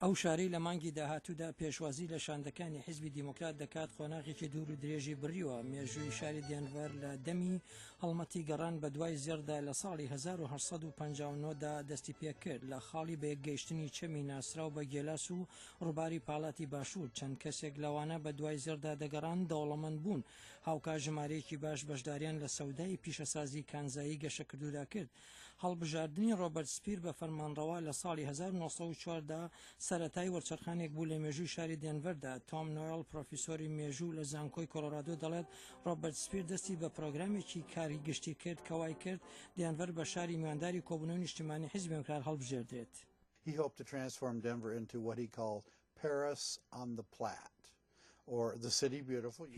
ئەو شارەی لە مانگی داهاتوودا پێشوازی لە شاندەکانی حیزبی دیموکرات دەکات قۆناغێکی دوور و درێژی بڕیوە. مێژووی شاری دێنڤەر لە دەمی هەڵمەتی گەڕان بە دوای زێردا لە ساڵی 1959دا دەستی پێ کرد لە خاڵی بە یەکگەیشتنی چەمی ناسراو بە گێلاس و ڕووباری پاڵاتی باشوور. چەند کەسێک لەوانە بە دوای زێردا دەگەڕان دەوڵەمەند بوون. هاوکات ژمارەیەکی باش بەشداریان لە سەودای پیشەسازی کانزایی گەشەکردودا کرد. هەڵبژاردننی ڕۆبەرت سپیر بە فەرمانڕەوا لە ساڵی 1940دا سەرەتای وەرچەرخانێک بوو لە مێژووی شاری دێنڤەردا. تۆم نۆیل پرۆفیسۆری مێژوو لە زانکۆی کۆلۆرادۆ دەڵێت ڕۆبەرت سپیر دەستی بە پرۆگرامێکی کاری گشتی کرد کە وای کرد دێنڤەر بە شاری میوانداری کۆبوونەوەی نیشتیمانی حیزبی دیموکرات هەڵبژێردرێت. He hoped to transform Denver into what he called Paris on the Platte.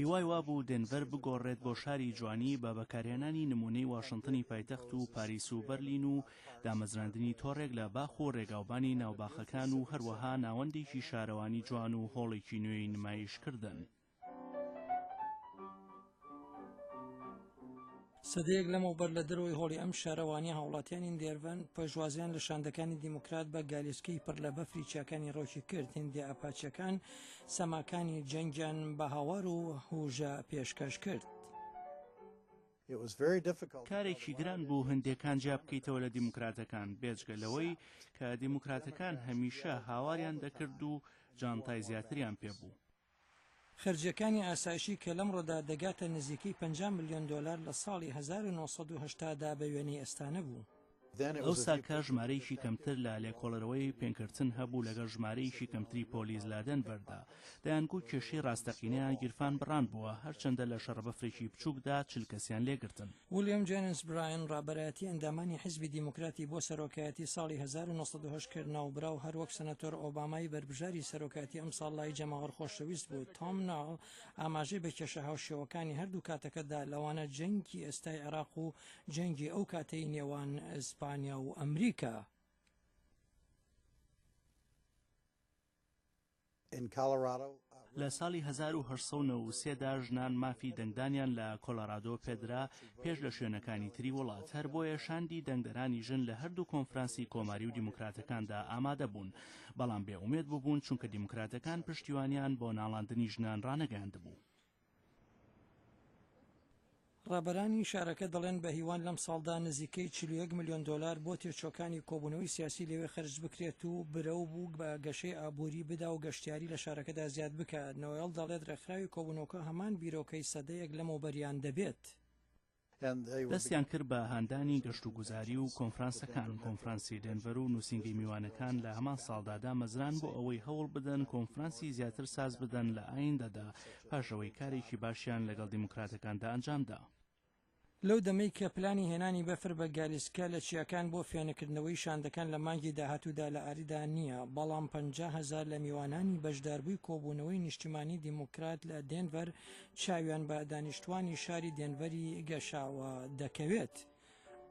هیوای وابوو دێنڤەر بگۆڕێت بۆ شاری جوانی بە بەکارهێنانی نمونەی واشنتنی پایتەخت و پاریس و بەرلین و دامەزراندنی تۆڕێک لە باخ و ڕێگاوبانی ناوباخەکان و هەروەها ناوەندێکی شارەوانی جوان و هۆڵێکی نوێی نمایشکردن. سەدەیەک لەمەوبەر لە دەرەوەی هۆڵی ئەم شارەوانی هاوڵاتیانی دێنڤەر پێشوازیان لە شاندەکانی دیموکرات بە گالیسکەی پڕ لە بەفری چیاکانی ڕۆکی کرد. هێندی ئاپاچەکان سەماکانی جەنگیان بە هاوار و هوژە پێشکەش کرد. کارێکی گران بوو هەندێکان جیا بکەیتەوە لە دیموکراتەکان بێجگە لەوەی کە دیموکراتەکان هەمیشە هاواریان دەکرد و جانتای زیاتریان پێبوو. خرجەکانی ئاسایشی کە لەمڕۆدا دەگاتە نزیکەی 50 ملیۆن دۆلار لە ساڵی 1980دا بە وێنەی ئەستانە بوو. ئەوسا کە ژمارەیەکی کەمتر لە لێکۆڵەرەوەی پێنکردن هەبوو لەگەڵ ژمارەیەکی کەمتری پۆلیس لە دێنڤەردا. دەیانگوت کێشەی ڕاستەقینەیان گیرفان بڕان بووە هەرچەندە لە شەڕبەفرێکی بچووکدا 40 کەسیان لێگرتن. ویلیام جێنس براین ڕابەرایەتی ئەندامانی حیزبی دیموکراتی بۆ سەرۆکایەتی ساڵی 1970 کرد ناوبرا و هەروەک سەناتۆر ئۆبامای بەربژاری سەرۆکایەتی ئەم ساڵ لای جەماوەر خۆشەویست بوو. تۆم ناڵ ئاماژەی بە کێشە هاوشێوەکانی هەردوو کاتەکەدا لەوانە جەنگی ئێستای عێراق و جەنگی ئەو کاتەی نێوان ئیسپانیا و ئەمریکا. لە ساڵی 1993دا ژنان مافی دەنگدانیان لە کۆلۆرادۆ پێدرا پێش لە شوێنەکانی تری وڵات. هەر بۆیە شاندی دەنگدەرانی ژن لە هەردوو کۆنفرانسی کۆماری و دیموکراتەکاندا ئامادە بوون، بەڵام بێئومێد بوون چونکە دیموکراتەکان پشتیوانیان بۆ ناڵاندنی ژنان ڕانەگەاند بوو. ڕابەرانی شارەکە دەڵێن بە هیوان لەم ساڵدا نزیکەی 41 ملیۆن دۆلار بۆ تێچۆکانی کۆبوونەوەی سیاسی لەوێ خەرج بکرێت و برەو بوو بە گەشەی ئابووری بدا و گەشتیاری لە شارەکەدا زیاد بکات. نۆیل دەڵێت ڕێکخراوی کۆبوونەوەکە هەمان بیرۆکەی سەدەیەک لەمەوبەریان دەبێت. دەستیان کرد بە هاندانی گەشت و گوزاری و کۆنفرانسەکان. کۆنفرانسی دێنڤەر و نووسینگی میوانەکان لە هەمان ساڵدادا مەزران بۆ ئەوەی هەوڵ بدەن کۆنفرانسی زیاتر ساز بدەن لە ئایندەدا پاشەوەی کارێکی باشیان لەگەڵ دیموکراتەکاندا ئەنجامدا. لەو دەمەی کە پلانی هێنانی بەفر بە گالیسکە لە چیاکان بۆ فێنەکردنەوەی شاندەکان لە مانگی داهاتوودا لە ئاریدا نییە، بەڵام 50,000 لە میوانانی بەشداربووی کۆبوونەوەی نیشتیمانی دیموکرات لە دێنڤەر چاویان بە دانیشتوانی شاری دێنڤەری گەشاوە دەکەوێت.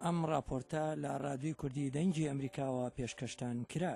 ئەم راپۆرتە لە ڕادیۆی کوردی دەنگی ئەمریکاوە پێشکەشتان کرا.